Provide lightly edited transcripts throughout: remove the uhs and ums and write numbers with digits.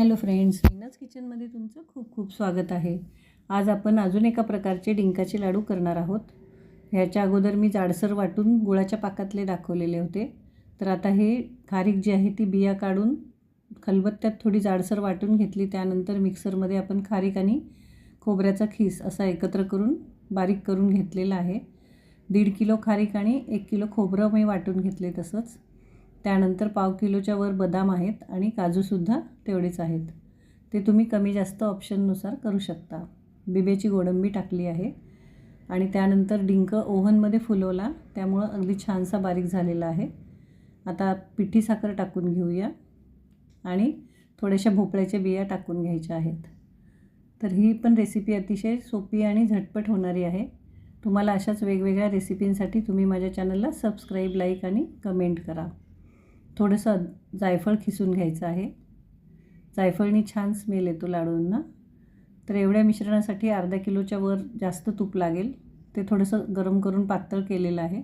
Hello friends, मीनाज किचनमध्ये तुमचं खूप खूप स्वागत आहे। आज आपण अजून एका प्रकारचे डिंकाचे लाडू करणार आहोत। ह्याच्या अगोदर मी जाडसर वाटून गुळाच्या पाकातले दाखवलेले होते। तर आता हे खारीक जी आहे ती बिया काढून खलबत्त्यात थोडी जाडसर वाटून घेतली। त्यानंतर मिक्सरमध्ये आपण खारीक आणि खोबऱ्याचा खीस असा एकत्र करून बारीक करून घेतलेला आहे। 1.5 किलो खारीक आणि 1 किलो खोबरं मी वाटून घेतले। तसंच त्यानंतर पाव किलोच्या वर बदाम आहेत आणि काजूसुद्धा तेवढेच आहेत। ते तुम्ही कमी जास्त ऑप्शननुसार करू शकता। बिब्याची गोडंबी टाकली आहे आणि त्यानंतर डिंक ओव्हनमध्ये फुलवला, त्यामुळं अगदी छानसा बारीक झालेला आहे। आता पिठी साखर टाकून घेऊया आणि थोड्याशा भोपळ्याच्या बिया टाकून घ्यायच्या आहेत। तर ही पण रेसिपी अतिशय सोपी आणि झटपट होणारी आहे। तुम्हाला अशाच वेगवेगळ्या रेसिपींसाठी तुम्ही माझ्या चॅनलला सबस्क्राईब, लाईक आणि कमेंट करा। थोडंसं जायफळ खिसून घ्यायचं आहे। जायफळनी छान स्मेल येतो लाडूंना। तर एवढ्या मिश्रणासाठी अर्धा किलोच्या वर जास्त तूप लागेल। ते थोडंसं गरम करून पातळ केलेलं आहे।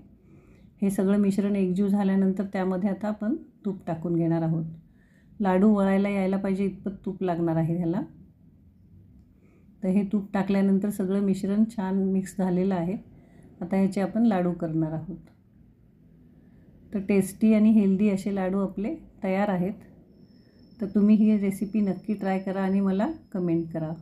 हे सगळं मिश्रण एकजीव झाल्यानंतर त्यामध्ये आता आपण तूप टाकून घेणार आहोत। लाडू वळायला यायला पाहिजे इतपत तूप लागणार आहे ह्याला। तर हे तूप टाकल्यानंतर सगळं मिश्रण छान मिक्स झालेलं आहे। आता ह्याचे आपण लाडू करणार आहोत। तर टेस्टी आणि हेल्दी असे लाडू आपले तयार आहेत। तर तुम्ही ही रेसिपी नक्की ट्राय करा आणि मला कमेंट करा।